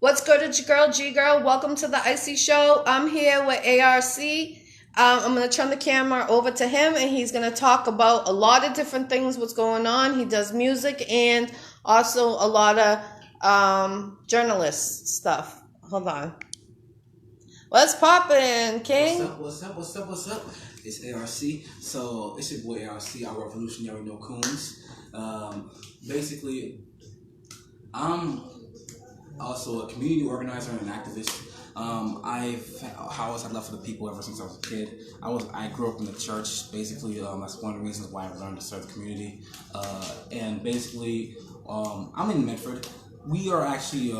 What's good, it's your girl, G-Girl. Welcome to the Iccy Showw. I'm here with ARC. I'm going to turn the camera over to him, and he's going to talk about a lot of different things, what's going on. He does music and also a lot of journalist stuff. Hold on. What's poppin', King? What's up? It's ARC. So, it's your boy ARC, our revolutionary no coons. Basically, I'm also a community organizer and an activist. How else I've love for the people ever since I was a kid. I grew up in the church. Basically, that's one of the reasons why I learned to serve the community. And basically, I'm in Medford. We are actually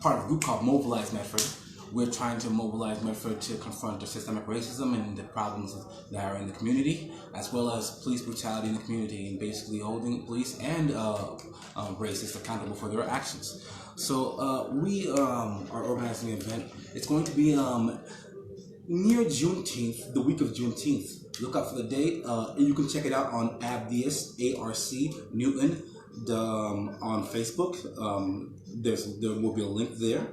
part of a group called Mobilize Medford. We're trying to mobilize Medford to confront the systemic racism and the problems that are in the community, as well as police brutality in the community, and basically holding police and racists accountable for their actions. So we are organizing an event. It's going to be near Juneteenth, the week of Juneteenth. Look out for the date. You can check it out on Abdius, ARC Newton, on Facebook. There will be a link there.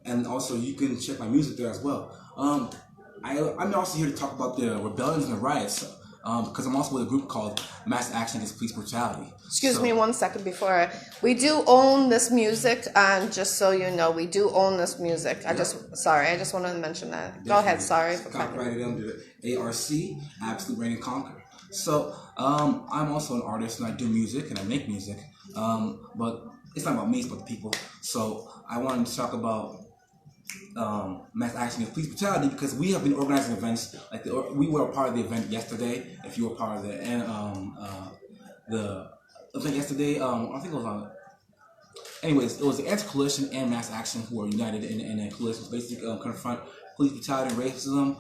And also, you can check my music there as well. I'm also here to talk about the rebellions and the riots, because I'm also with a group called Mass Action Against Police Brutality. Excuse me 1 second before. We do own this music, and just so you know, we do own this music. I just wanted to mention that. Definitely. Go ahead, sorry. Copyrighted under ARC, Absolute Reign and Conquer. So, I'm also an artist, and I do music, and I make music. But it's not about me, it's about the people. So, I wanted to talk about mass action against police brutality, because we have been organizing events. We were a part of the event yesterday. If you were part of the event yesterday, I think it was on. Anyways, it was the anti-coalition and mass action who are united in a coalition to basically confront police brutality and racism.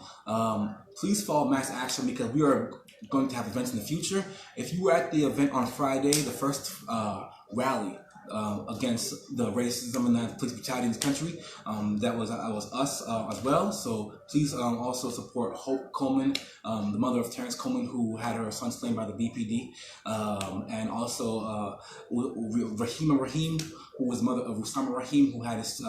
Please follow mass action, because we are going to have events in the future. If you were at the event on Friday, the first rally against the racism and the police brutality in this country, that was us as well. So please also support Hope Coleman, the mother of Terrence Coleman, who had her son slain by the BPD, and also Rahima Rahim, who was mother of Usama Rahim, who had his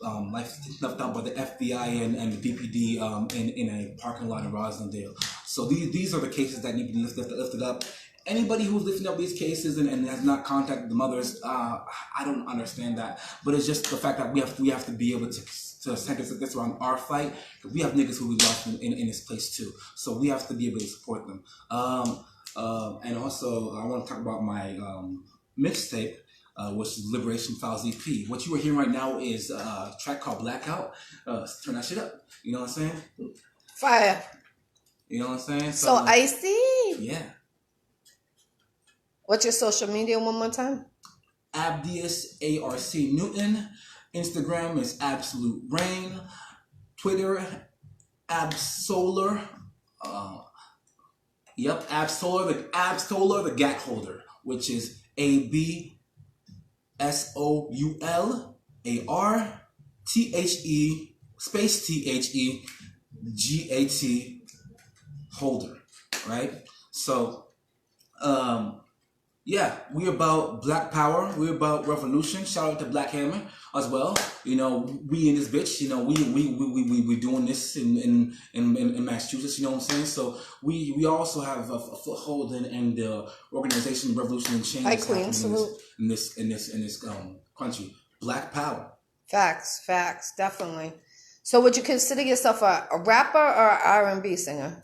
life snuffed out by the FBI and the BPD in a parking lot in Roslindale. So these are the cases that need to be lifted up. Anybody who's lifting up these cases and has not contacted the mothers, I don't understand that. But it's just the fact that we have to be able to center this around our fight, because we have niggas who we lost in this place too. So we have to be able to support them. And also, I want to talk about my mixtape, which is Liberation Files EP. What you are hearing right now is a track called Blackout. Turn that shit up. You know what I'm saying? Fire. You know what I'm saying? So Icey. Yeah. What's your social media one more time? Abdius ARC Newton. Instagram is Absolute Reign. Twitter, Absolar. Absolar, the gat holder, which is ABSOULARTHE space THEGAT holder, right? So, yeah, we're about Black Power. We're about revolution. Shout out to Black Hammer as well. You know, we in this bitch. You know, we doing this in Massachusetts. You know what I'm saying? So we also have a foothold in the organization Revolution and Change. Hi, Queen. Salute. In this country. Black Power. Facts, definitely. So, would you consider yourself a rapper or R&B singer?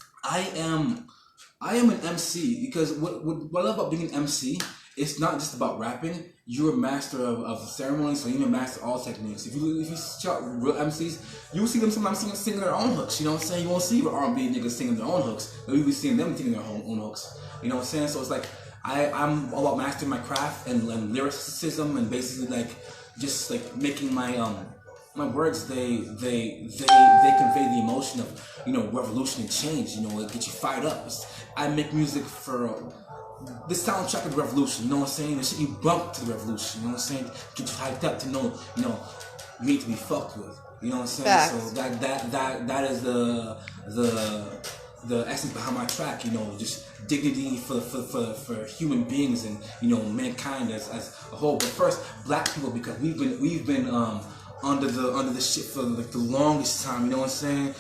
I am an MC, because what I love about being an MC, it's not just about rapping. You're a master of ceremonies, so you're a master of all techniques. If you check real MCs, you'll see them sometimes singing their own hooks. You know what I'm saying? You won't see R&B niggas singing their own hooks, but you'll be seeing them singing their own hooks. You know what I'm saying? So it's like I'm all about mastering my craft and lyricism, and basically like just like making my words, they convey the emotion of, you know, revolution and change. You know, it gets you fired up. I make music for the soundtrack of the revolution. You know what I'm saying? The shit you bump to the revolution. You know what I'm saying? Get you hyped up to know, you know, me to be fucked with. You know what I'm saying? Facts. So that is the the essence behind my track. Just dignity for human beings and mankind as a whole. But first, black people, because we've been under the shit for like the longest time. You know what I'm saying?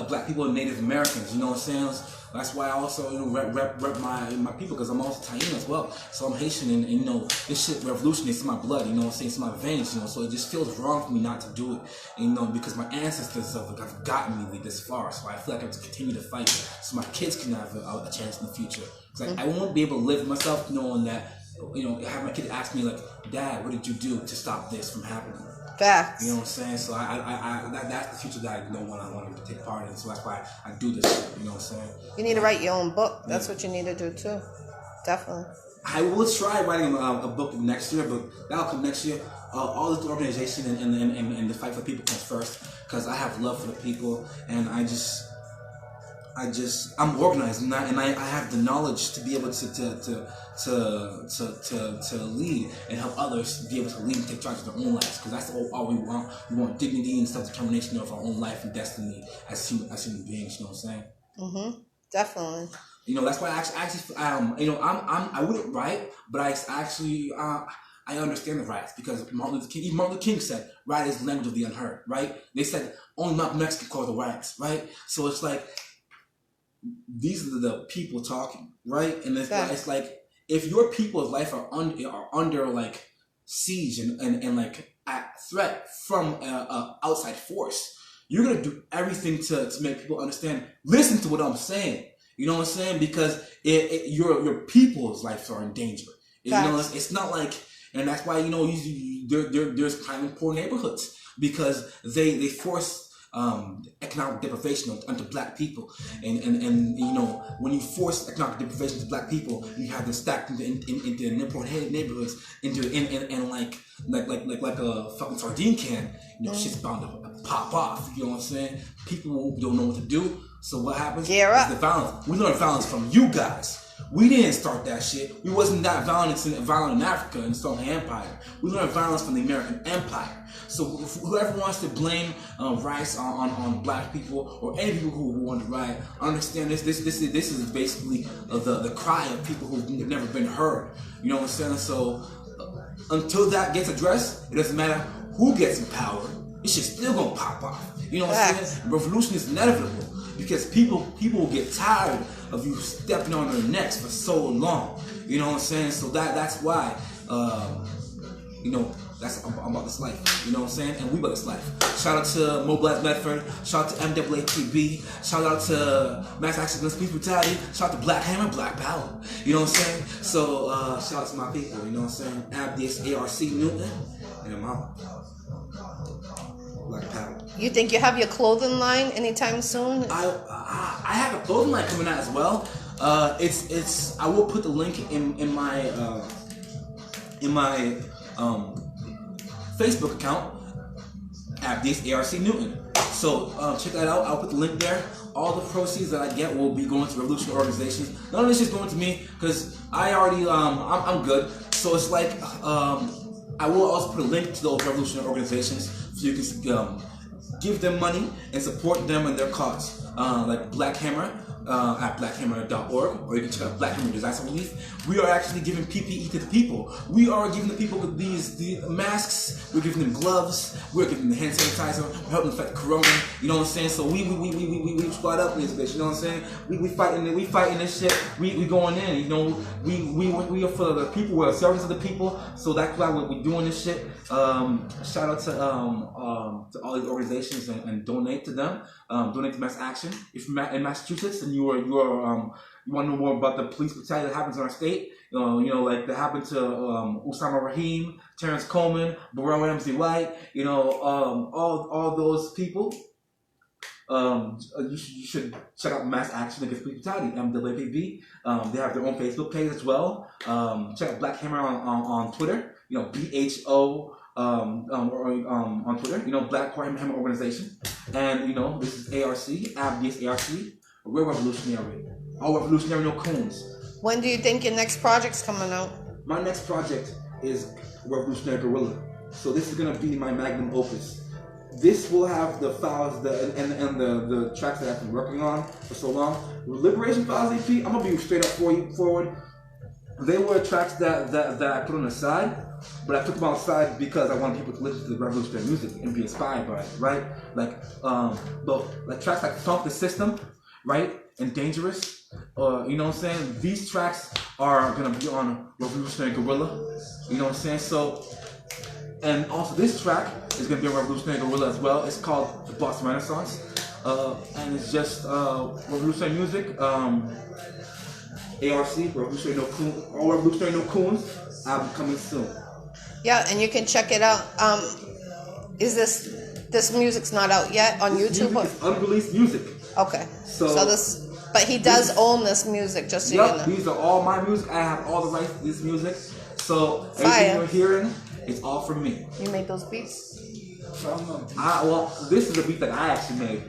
Black people and Native Americans. You know what I'm saying? That's why I also rep my people, because I'm also Taino as well. So I'm Haitian, and this shit revolution is in my blood. You know what I'm saying? It's in my veins. So it just feels wrong for me not to do it. And, because my ancestors have gotten me this far. So I feel like I have to continue to fight so my kids can have a chance in the future. Because I won't be able to live myself knowing that. Have my kid ask me like, Dad, what did you do to stop this from happening? Facts. You know what I'm saying? So that's the future that I want to take part in. So that's why I do this shit. You know what I'm saying? You need to write your own book. That's what you need to do too. Definitely. I will try writing a book next year, but that'll come next year. All this organization and the fight for people comes first, because I have love for the people, and I'm organized, and I have the knowledge to be able to lead and help others be able to lead and take charge of their own lives, because that's all we want. We want dignity and self-determination of our own life and destiny as human beings. You know what I'm saying? Mm-hmm. Definitely. That's why I wouldn't write, but I understand the rights, because Martin Luther King said, "Right is the language of the unheard." Right? They said only Malcolm X can call the rights. Right? So it's like, these are the people talking, right? And it's like, if your people's life are under like siege and like at threat from a outside force, you're gonna do everything to make people understand. Listen to what I'm saying. You know what I'm saying? Because your people's lives are in danger. It's not like, and that's why there's crime in poor neighborhoods, because they force economic deprivation onto black people, and when you force economic deprivation to black people, you have them stacked into poor neighborhoods, like a fucking sardine can. Shit's bound to pop off. You know what I'm saying? People don't know what to do. So what happens? It's the violence. We learned violence from you guys. We didn't start that shit. We wasn't that violent in Africa in the Stolen Empire. We learned violence from the American Empire. So whoever wants to blame rights on black people or any people who want to riot, understand this is basically the cry of people who've never been heard. You know what I'm saying? So until that gets addressed, it doesn't matter who gets in power. This shit's still gonna pop off. You know what I'm saying? Revolution is inevitable, because people will get tired of you stepping on their necks for so long. You know what I'm saying? So that's why I'm about this life. You know what I'm saying? And we about this life. Shout out to Mobilize Medford. Shout out to MAATB. Shout out to Mass Action Against Police Brutality. Shout out to Black Hammer, Black Power. You know what I'm saying? So shout out to my people. You know what I'm saying? Abdius ARC Newton, and I'm out. Black Power. You think you have your clothing line anytime soon? I have a clothing line coming out as well. It's I will put the link in my Facebook account, Abdius ARC Newton. So check that out. I'll put the link there. All the proceeds that I get will be going to revolutionary organizations. None of this is going to me, because I already I'm good. So it's like I will also put a link to those revolutionary organizations, so you can give them money and support them and their cause. Like Black Hammer at blackhammer.org, or you can check out Black Hammer Disaster Relief. We are actually giving PPE to the people. We are giving the people the masks. We're giving them gloves. We're giving them the hand sanitizer. We're helping them fight corona. You know what I'm saying? So we squad up in this bitch. You know what I'm saying? We fighting this shit. We going in. You know, we are for the people. We're servants of the people. So that's why we're doing this shit. Shout out to all these organizations and donate to them. Donate to Mass Action. If you're in Massachusetts and you want to know more about the police brutality that happens in our state, like that happened to Osama Rahim, Terrence Coleman, Burrell Ramsey White, all those people. You should check out Mass Action Against Police Brutality, MAATB. They have their own Facebook page as well. Check out Black Hammer on Twitter. BHO. On Twitter, Black Hammer Organization, and this is ARC, Abdius ARC. We're revolutionary. All revolutionary, no coons. When do you think your next project's coming out? My next project is Revolutionary Guerrilla. So this is gonna be my magnum opus. this will have the files and the tracks that I've been working on for so long. Liberation Files EP, I'm gonna be straight up forward. They were tracks that I put on the side, but I took them outside because I wanted people to listen to the revolutionary music and be inspired by it, right? Like tracks like Funk the System, right? And Dangerous, you know what I'm saying? These tracks are gonna be on Revolutionary Gorilla, you know what I'm saying? So, and also this track is gonna be on Revolutionary Gorilla as well. It's called The Boss Renaissance, and it's just revolutionary music. ARC, Revolutionary No Coon, all Revolutionary No Coons, album coming soon. Yeah, and you can check it out. Is this music's not out yet on YouTube? Music is unreleased music. Okay. So this, but he does own this music, just so you know. These are all my music. I have all the rights to this music. So everything you're hearing, it's all from me. You made those beats? Well, this is a beat that I actually made.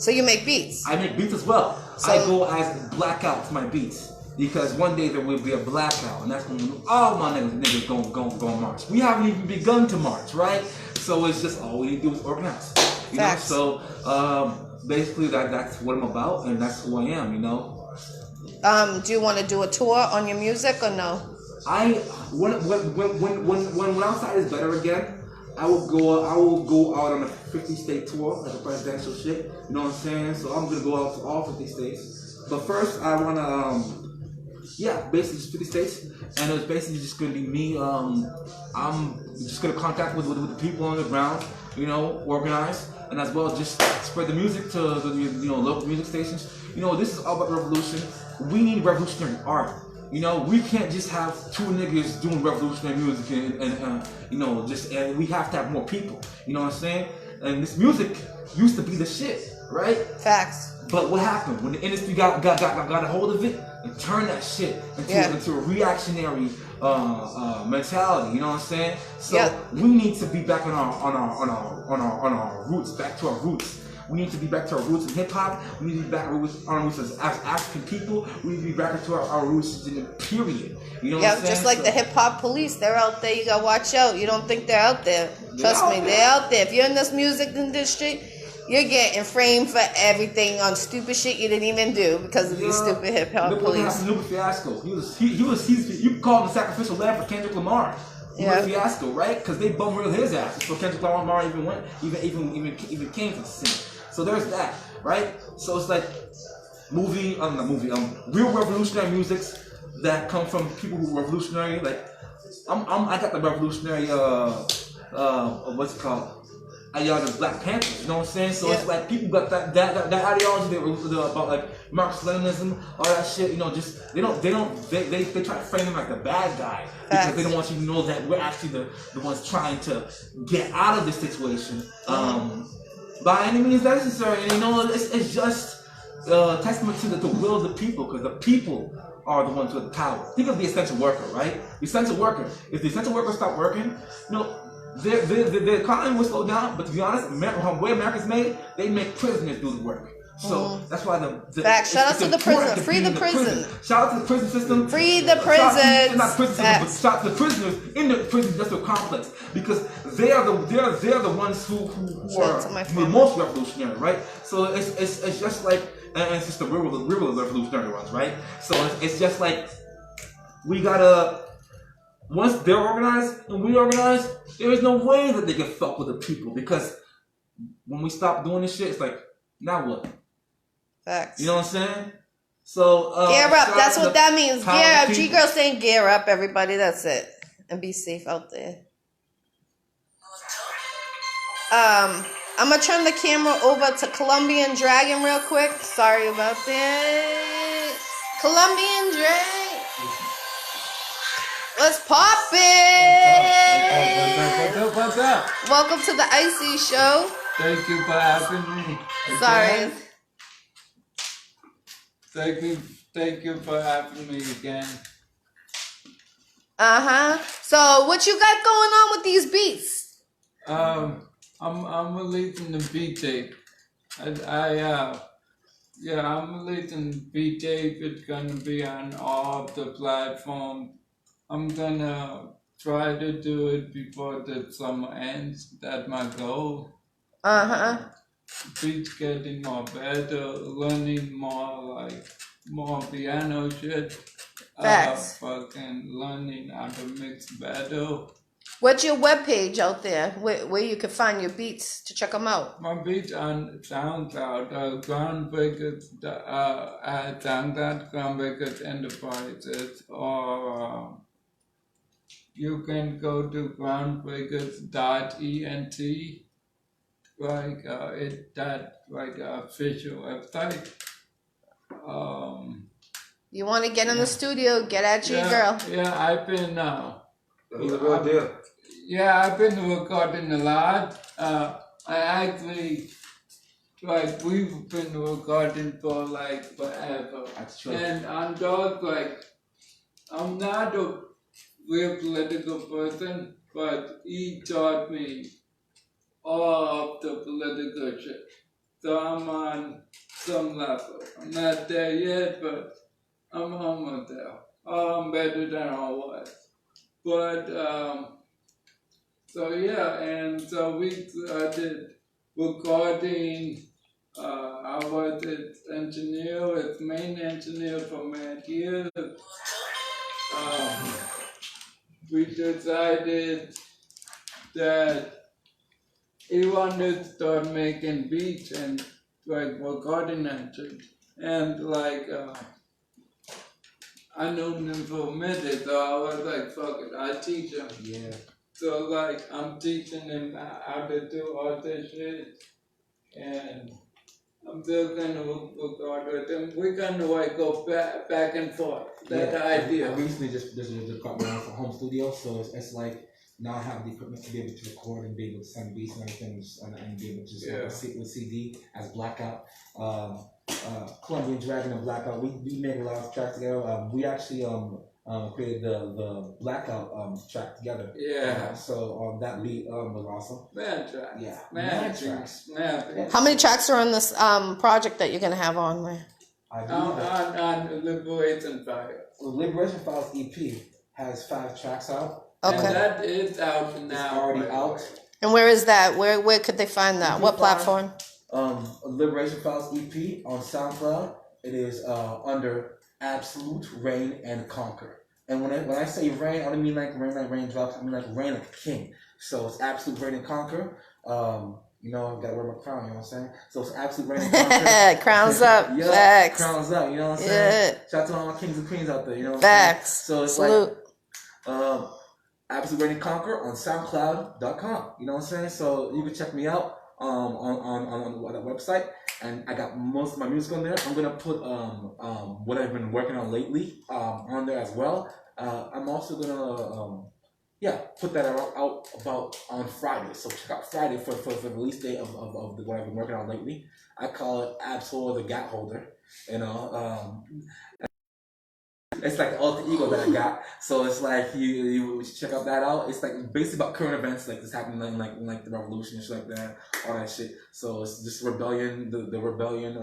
So you make beats? I make beats as well. So I go as blackout to my beats because one day there will be a blackout, and that's when all my niggas gonna march. We haven't even begun to march, right? So it's just all we need to do is organize. You know? So basically that's what I'm about, and that's who I am. You know. Do you want to do a tour on your music or no? When outside is better again, I will go out on a 50-state tour, like a presidential shit. You know what I'm saying? So I'm gonna go out to all 50 states. But first, I wanna, basically just 50 states, and it's basically just gonna be me. I'm just gonna contact with the people on the ground, you know, organize, and as well just spread the music to the local music stations. You know, this is all about revolution. We need revolutionary art. You know, we can't just have two niggas doing revolutionary music and we have to have more people. You know what I'm saying? And this music used to be the shit, right? Facts. But what happened when the industry got a hold of it and turned that shit into a reactionary mentality? You know what I'm saying? So we need to be back on our roots, back to our roots. We need to be back to our roots in hip hop. We need to be back on our roots as African people. We need to be back to our roots in the period. You know what I'm saying? Just like the hip hop police, they're out there. You gotta watch out. You don't think they're out there? Trust me, they're out there. If you're in this music industry, you're getting framed for everything on stupid shit you didn't even do because of these stupid hip hop police. Look at Fiasco. You call him the sacrificial lamb for Kendrick Lamar. Fiasco, right? Because they bum real his ass. So Kendrick Lamar even came to the scene. So there's that, right? So it's like real revolutionary musics that come from people who are revolutionary. Like I got the revolutionary what's it called? Ideology of Black Panthers. You know what I'm saying? So it's like people got that ideology about like Marxist-Leninism, all that shit. You know, just they try to frame them like the bad guy because they don't want you to know that we're actually the ones trying to get out of this situation. By any means necessary, and you know, it's just testament to the will of the people, because the people are the ones with the power. Think of the essential worker, right? The essential worker. If the essential worker stop working, you know, the economy will slow down. But to be honest, the way America's made, they make prisoners do the work. So that's why the fact. Shout out to the prison. Free the prison. Shout out to the prison system. Free the prisons. Not prison system, but shout out to the prisoners in the prison industrial complex, because they are the ones who are the most revolutionary, right? So it's just like, and it's just the real revolutionary ones, right? So it's just like we gotta. Once they're organized and we organize, there is no way that they can fuck with the people, because when we stop doing this shit, it's like, now what? Facts. You know what I'm saying? So gear up. That's what that means. Gear up. GGirl saying gear up, everybody. That's it. And be safe out there. I'm gonna turn the camera over to Colombian Dragon real quick. Sorry about that. Colombian Dragon. Let's pop it. What's up? Welcome to the Iccy Showw. Thank you for having me. Sorry. Thank you for having me again. So what you got going on with these beats? I'm releasing the beat tape. I'm releasing the beat tape. It's gonna be on all the platforms. I'm gonna try to do it before the summer ends. That's my goal. Beats getting more better, learning more piano shit. Facts. Fucking learning how to mix better. What's your webpage out there where you can find your beats to check them out? My beats on SoundCloud, Groundbreakers, at SoundCloud, Groundbreakers Enterprises, or you can go to groundbreakers.ent, official website. You want to get in the studio, get at GGirl. Yeah, I've been, He's a real deal. yeah, I've been recording a lot. I actually, we've been recording for forever. That's true. And I'm just I'm not a real political person, but he taught me all of the political shit. So I'm on some level. I'm not there yet, but I'm almost there. I'm better than I was. But, so yeah, and so we did recording. I was its engineer, its main engineer for many years. We decided that he wanted to start making beats and recording and shit. And I knew him for a minute, so I was like, fuck it, I teach him. Yeah. So I'm teaching him how to do all this shit, and I'm still gonna record with him. We're gonna go back and forth. That's the idea. I recently just got my own home studio, so it's like now I have the equipment to be able to record and be able to send beats and everything, and be able to just sit with CD as Blackout. Colombian Dragon and Blackout. We made a lot of tracks together. We actually created the Blackout track together. Yeah. So that beat was awesome. Mad tracks. Yeah. Mad tracks. Mad. How many tracks are on this project that you're going to have on there? I believe On Liberation Fire. the Liberation Files EP has 5 tracks out. Okay. And that is out now. It's already out. And where is that? Where could they find that? What platform? Liberation Files EP on SoundCloud. It is under Absolute Reign and Conquer. And when I say rain, I don't mean like raindrops. I mean like rain like a king. So it's Absolute Reign and Conquer. You know, I've got to wear my crown. You know what I'm saying? So it's Absolute Reign and Conquer. Crowns up. Yeah, Facts. crowns up. You know what I'm saying? Yeah. Shout out to all my kings and queens out there. You know what I'm Facts. saying? So it's Salute. like Absolute Reign and Conquer on SoundCloud.com. You know what I'm saying? So you can check me out on the website, and I got most of my music on there. I'm gonna put what I've been working on lately on there as well. I'm also gonna put that out about on Friday. So check out Friday for the release date of what I've been working on lately. I call it Absol the Gap Holder. You know. It's like the alter ego that I got. So it's like you check out that out. It's like basically about current events like this happening like the revolution and shit like that, all that shit. So it's just rebellion, the rebellion,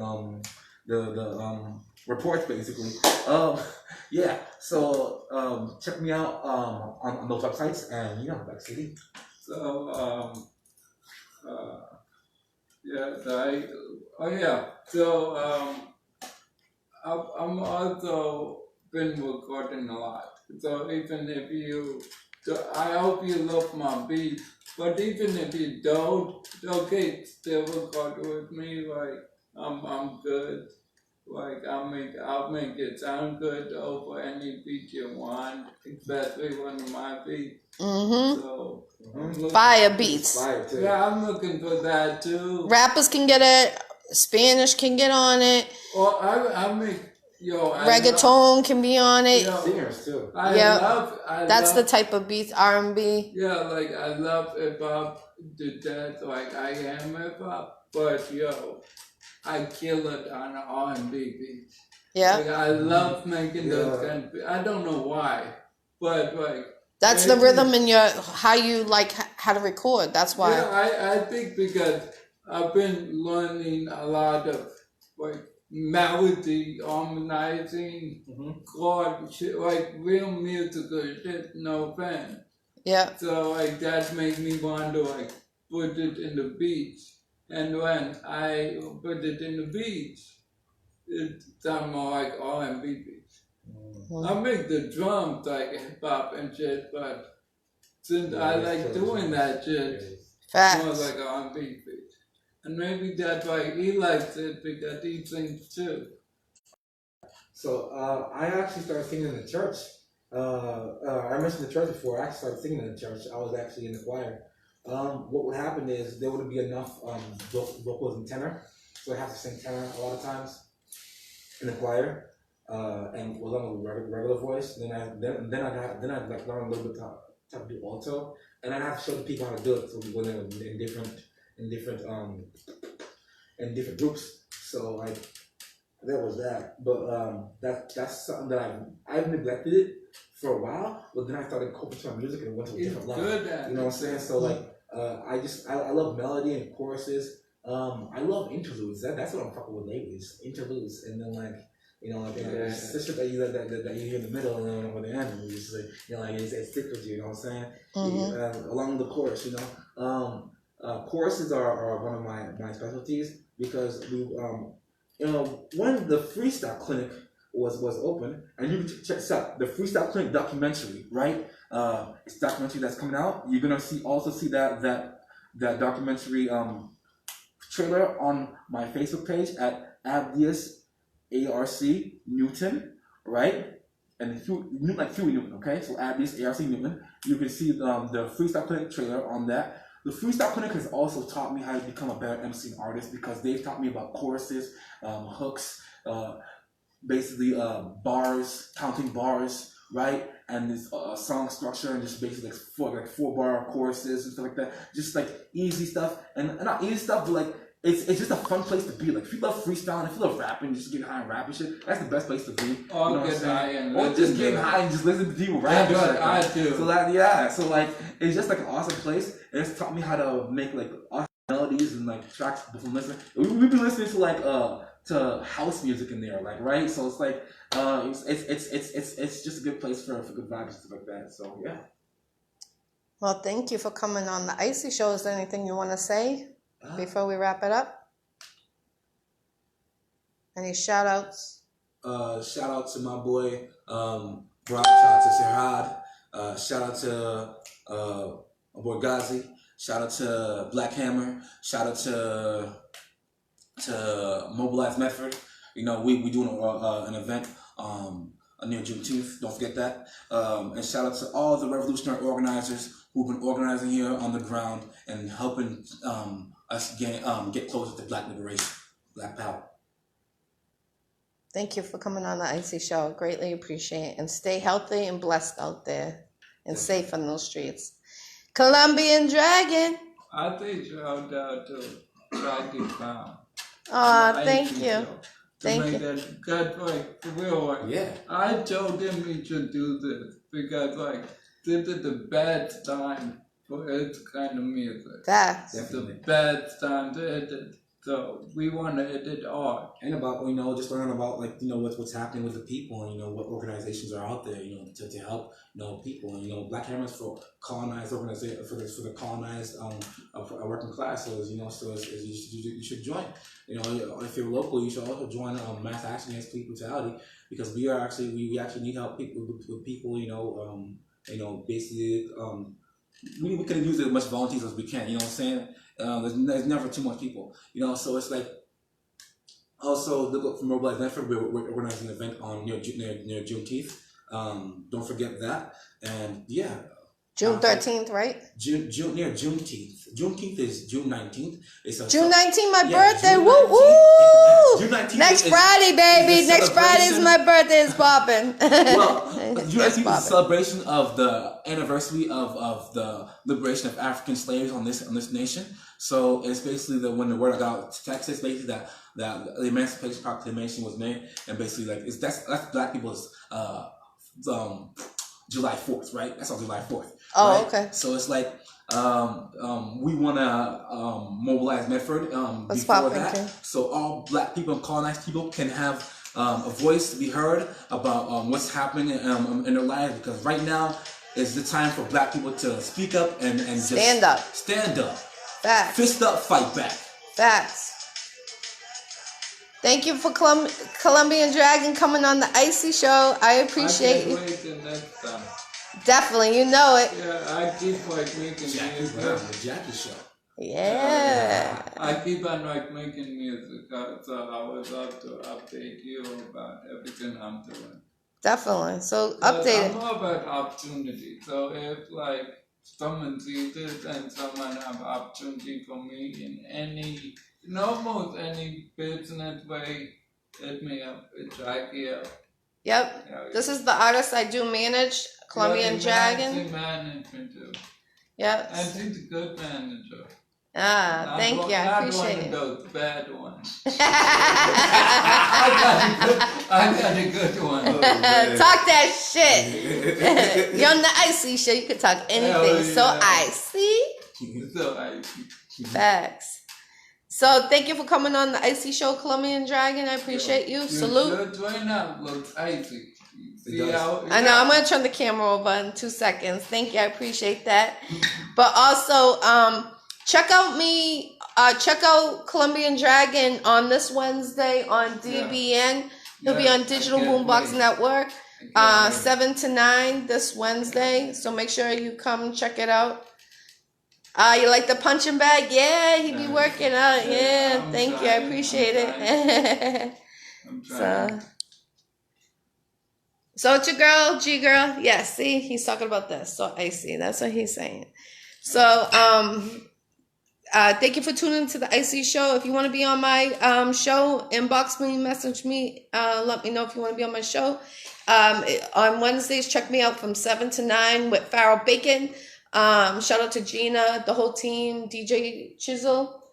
the reports basically. Yeah. So check me out on those websites, and back to you. So So I'm also been recording a lot. So even if I hope you love my beat, but even if you don't, okay, still record with me. I'm good. I'll make it sound good over any beat you want, especially one of my beats. Mm-hmm. So Fire beats. Fire too. Yeah, I'm looking for that too. Rappers can get it. Spanish can get on it. Or I make. Reggaeton can be on it. Singers too. That's the type of beats, R&B. Yeah, I love hip hop to death. I am hip hop, but I kill it on R&B beats. Yeah. I love making those kind of beats. I don't know why, but that's the rhythm in how you how to record. That's why. Yeah, I think because I've been learning a lot of melody, harmonizing, chord shit, real musical shit, no offense. Yeah. So like that made me want to like put it in the beach. And when I put it in the beach, it sounded more like R&B beats. I make the drums like hip hop and shit, but since I like doing that shit, more Facts. like R&B beats. And maybe that's why he likes it because he sings too. So I actually started singing in the church. I mentioned the church before. I actually started singing in the church. I was actually in the choir. What would happen is there wouldn't be enough vocals and tenor, so I have to sing tenor a lot of times in the choir, and was on a regular voice. Then I'd like learn a little bit how to do alto, and I'd have to show the people how to do it. So we go in different groups. So like there was that, but that's something that I've neglected it for a while. But then I started coping to my music and it went to a different level. You know what I'm saying? So like I love melody and choruses. I love interludes. That's what I'm fucking with lately. Is interludes, and then like it's the shit that you hear in the middle and then over the end, and just like it sticks with you. You know what I'm saying? Along the chorus, choruses are one of my specialties because we when the freestyle clinic was open, and you can check this out, the freestyle clinic documentary, right? It's a documentary that's coming out. You're gonna also see that documentary trailer on my Facebook page at Abdius ARC Newton, right? And like Huey Newton, okay? So Abdius ARC Newton. You can see the freestyle clinic trailer on that. The freestyle clinic has also taught me how to become a better MC and artist because they've taught me about choruses, hooks, basically bars, counting bars, right? And this song structure and just basically like four bar choruses and stuff like that. Just like easy stuff, and not easy stuff, but like it's just a fun place to be. Like if you love freestyling, if you love rapping, just getting high and rapping shit, that's the best place to be. Or get high and or just getting high and just listen to people rap. I do. So like it's just like an awesome place. And it's taught me how to make like awesome melodies and like tracks from listening. We've been listening to like to house music in there, like right. So it's like it's just a good place for good vibes and stuff like that. So yeah. Well, thank you for coming on the Iccy Show. Is there anything you want to say before we wrap it up? Any shout outs? Shout out to my boy Brock. Shout out to Sirhad. Shout out to my boy Ghazi. Shout out to Black Hammer. Shout out to Mobilize Medford. We doing an event near Juneteenth. Don't forget that. And shout out to all the revolutionary organizers who've been organizing here on the ground and helping us get closer to Black liberation, Black power. Thank you for coming on the Iccy Show. Greatly appreciate it. And stay healthy and blessed out there and safe on those streets. Colombian Dragon. I think shout out to Dragon Clown. Aw, thank you. Thank you. That good, like, real work. Yeah. I told him he should do this because, like, this is the best time for this kind of music. That's It's the best time to hit it. So we want to hit it hard. And about just learning about like what's happening with the people and what organizations are out there to help people and Black Hammers for colonized organization for the colonized working class. So you should join. If you're local, you should also join Mass Action Against Police Brutality because we actually need help with people. Basically we can use as much volunteers as we can. You know what I'm saying? There's never too much people, so it's like also look up for Mobilize Medford. We're organizing an event on near Juneteenth. Don't forget that. And yeah, June 13th, right? Near Juneteenth. Juneteenth is June 19th. It's June 19th, my birthday. June Woo 19th. woo! June 19th Next Friday, baby. Next Friday is my birthday. It's popping. Well, June 19th is a celebration of the anniversary of the liberation of African slaves on this nation. So it's basically when the word I got to Texas, basically that the Emancipation Proclamation was made, and basically like that's Black people's July 4th, right? That's on July 4th. Oh, right? okay. So it's like we want to mobilize Medford before that, so all Black people and colonized people can have a voice to be heard about what's happening in their lives. Because right now, It's the time for black people to speak up and just Stand up. Stand up. Facts. Fist up, fight back. Facts. Thank you for Colombian Dragon coming on the Iccy Show. I appreciate you. I can't wait till next time. Definitely, you know it. Yeah, I keep like making music. The Jackie Show. Yeah. I keep on like making music, so I was up to update you about everything I'm doing. Definitely. So But update I'm it. more about opportunity. So if like someone sees this and someone have opportunity for me in any, in almost any business way, hit me up. It's GGirl. Yep. Yeah, This is the artist I do manage, Colombian Dragon. She's management too. Yep. And she's a good manager. Ah, thank you. I appreciate it. Not one of those bad ones. Talk I got a good one. that shit. You're on the Iccy Show. You can talk anything. So icy. So I Facts. So thank you for coming on the Iccy Show, Colombian Dragon. I appreciate you. Salute. Your joint out looks icy. See does. how? I know. I'm gonna turn the camera over in 2 seconds. Thank you. I appreciate that. But also, check out me. Check out Colombian Dragon on this Wednesday on DBN. He'll be on Digital Boombox Network, 7 to 9 this Wednesday. So make sure you come check it out. You like the punching bag? Yeah, he be working out. Yeah, thank you. I appreciate it. So it's your girl, GGirl. Yeah, see, he's talking about this. So I see. That's what he's saying. So, thank you for tuning into the Iccy Show. If you want to be on my show, inbox me, message me. Let me know if you want to be on my show. On Wednesdays, check me out from 7 to 9 with Farrell Bacon. Shout out to Gina, the whole team, DJ Chisel.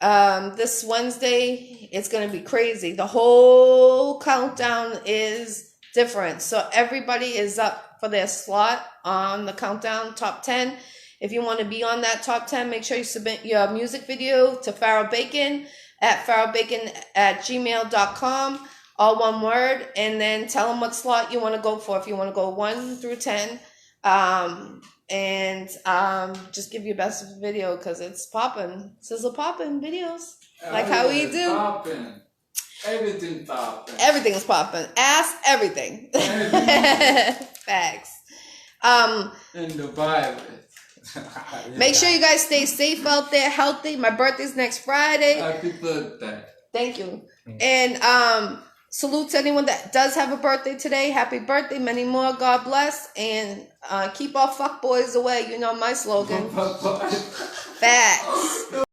This Wednesday, it's going to be crazy. The whole countdown is different. So everybody is up for their slot on the countdown top 10. If you want to be on that top 10, make sure you submit your music video to Farrell Bacon at farrellbacon@gmail.com, all one word, and then tell them what slot you want to go for. If you want to go 1 through 10, just give your best video because it's popping, sizzle popping videos like how we do. Popping. Everything popping. Everything's popping. Ask everything. Facts. And the virus. Make sure you guys stay safe out there, healthy. My birthday's next Friday. Happy birthday. Thank you. And salute to anyone that does have a birthday today. Happy birthday, many more. God bless. And keep all fuck boys away. You know my slogan. Facts.